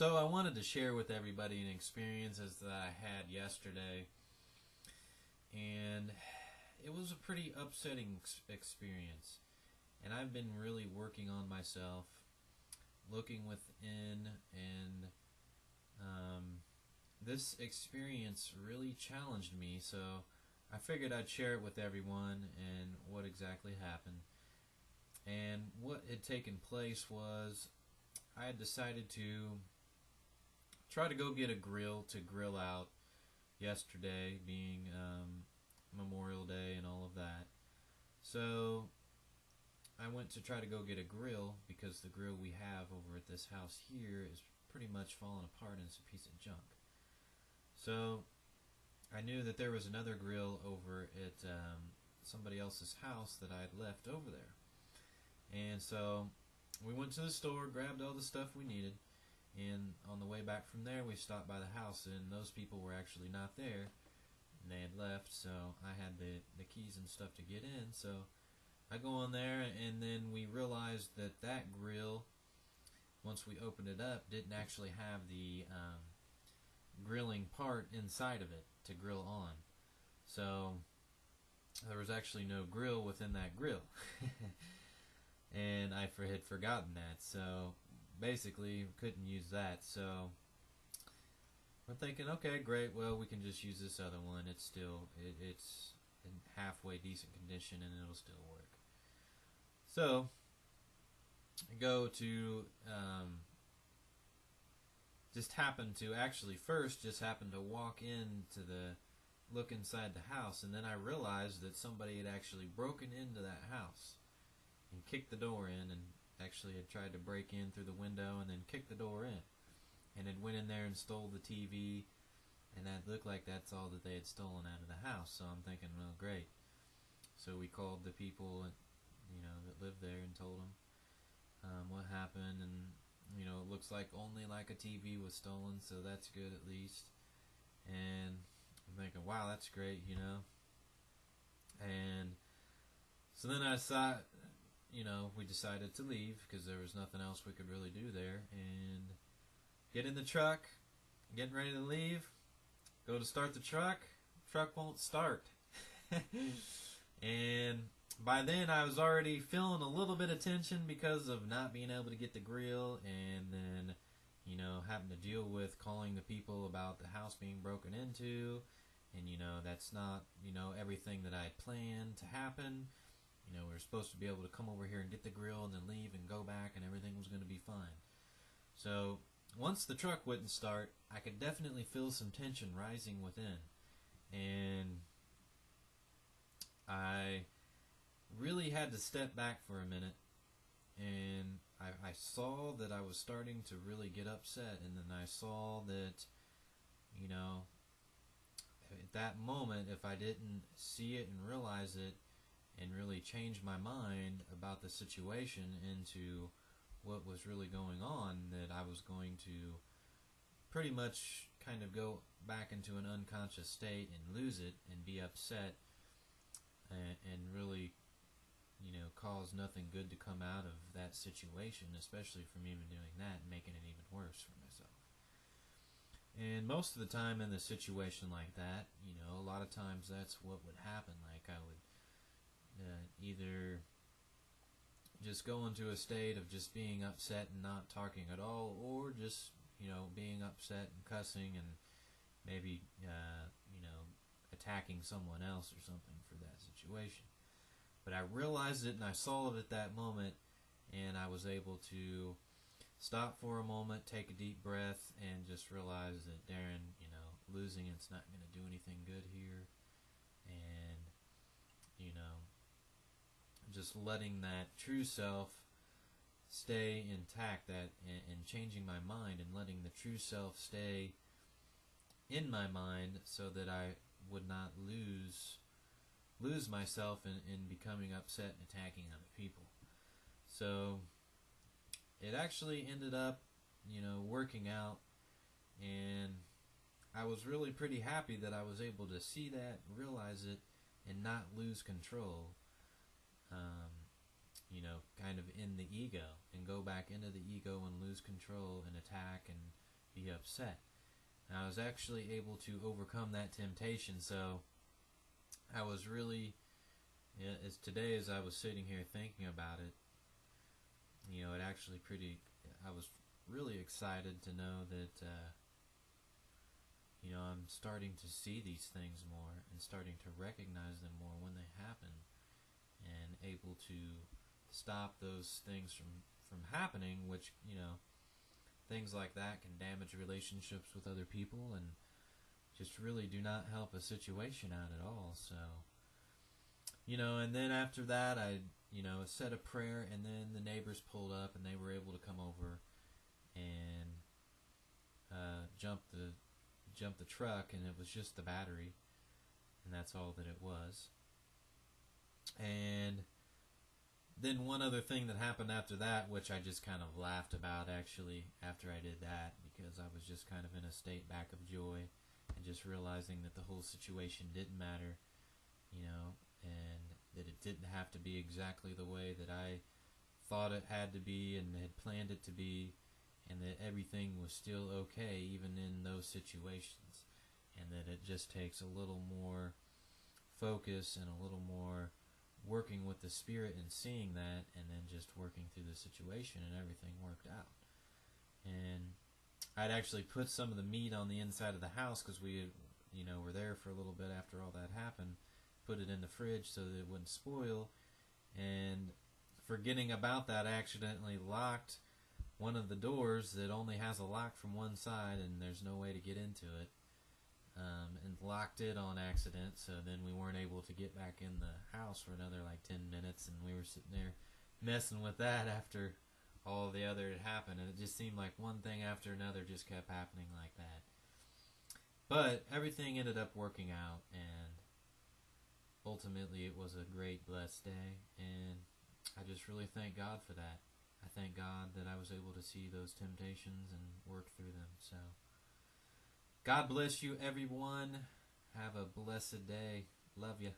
So I wanted to share with everybody an experiences that I had yesterday, and it was a pretty upsetting experience. And I've been really working on myself, looking within, and this experience really challenged me. So I figured I'd share it with everyone and what exactly happened. And what had taken place was I had decided to try to go get a grill to grill out yesterday, being Memorial Day and all of that. So I went to try to go get a grill because the grill we have over at this house here is pretty much falling apart and it's a piece of junk. So I knew that there was another grill over at somebody else's house that I had left over there. And so we went to the store, grabbed all the stuff we needed, and on the way back from there we stopped by the house, and those people were actually not there, and they had left, so I had the keys and stuff to get in. So I go on there, and then we realized that that grill, once we opened it up, didn't actually have the grilling part inside of it to grill on. So there was actually no grill within that grill. And I had forgotten that, so basically couldn't use that. So we're thinking, okay, great, well, we can just use this other one. It's still it's in halfway decent condition and it'll still work. So I go to just happened to walk into the look inside the house, and then I realized that somebody had actually broken into that house and kicked the door in, and actually had tried to break in through the window and then kicked the door in, and had went in there and stole the TV, and that looked like that's all that they had stolen out of the house. So I'm thinking, well, great. So we called the people, that lived there and told them what happened, and it looks like only like a TV was stolen, so that's good at least. And I'm thinking, wow, that's great, And so then I thought, we decided to leave because there was nothing else we could really do there, and get in the truck, getting ready to leave, go to start the truck won't start. And by then I was already feeling a little bit of tension because of not being able to get the grill, and then having to deal with calling the people about the house being broken into, and that's not everything that I had planned to happen. We were supposed to be able to come over here and get the grill and then leave and go back, and everything was going to be fine. So once the truck wouldn't start, I could definitely feel some tension rising within, and I really had to step back for a minute, and I saw that I was starting to really get upset, and then I saw that at that moment, if I didn't see it and realize it and really change my mind about the situation into what was really going on, that I was going to pretty much kind of go back into an unconscious state and lose it and be upset, and really cause nothing good to come out of that situation, especially from even doing that and making it even worse for myself. And most of the time in a situation like that, a lot of times that's what would happen. Like I would either just go into a state of just being upset and not talking at all, or just being upset and cussing and maybe attacking someone else or something for that situation. But I realized it and I saw it at that moment, and I was able to stop for a moment, take a deep breath, and just realize that, Darren, losing it's not going to do anything good here, and just letting that true self stay intact, and changing my mind and letting the true self stay in my mind, so that I would not lose myself in becoming upset and attacking other people. So it actually ended up working out, and I was really pretty happy that I was able to see that, realize it, and not lose control, kind of in the ego, and go back into the ego and lose control and attack and be upset. And I was actually able to overcome that temptation. So I was really, as today as I was sitting here thinking about it, it actually I was really excited to know that, I'm starting to see these things more and starting to recognize them more when they happen, and able to stop those things from happening, which, things like that can damage relationships with other people and just really do not help a situation out at all. So, and then after that, I, said a prayer, and then the neighbors pulled up and they were able to come over and jump the truck, and it was just the battery, and that's all that it was. And then one other thing that happened after that, which I just kind of laughed about actually after I did that, because I was just kind of in a state back of joy and just realizing that the whole situation didn't matter, and that it didn't have to be exactly the way that I thought it had to be and had planned it to be, and that everything was still okay even in those situations, and that it just takes a little more focus and a little more working with the Spirit and seeing that, and then just working through the situation, and everything worked out. And I'd actually put some of the meat on the inside of the house because we were there for a little bit after all that happened, put it in the fridge so that it wouldn't spoil, and forgetting about that, I accidentally locked one of the doors that only has a lock from one side and there's no way to get into it, and locked it on accident. So then we weren't able to get back in the house for another like 10 minutes, and we were sitting there messing with that after all the other had happened, and it just seemed like one thing after another just kept happening like that. But everything ended up working out, and ultimately it was a great, blessed day, and I just really thank God for that. I thank God that I was able to see those temptations and work through them. So, God bless you, everyone. Have a blessed day. Love you.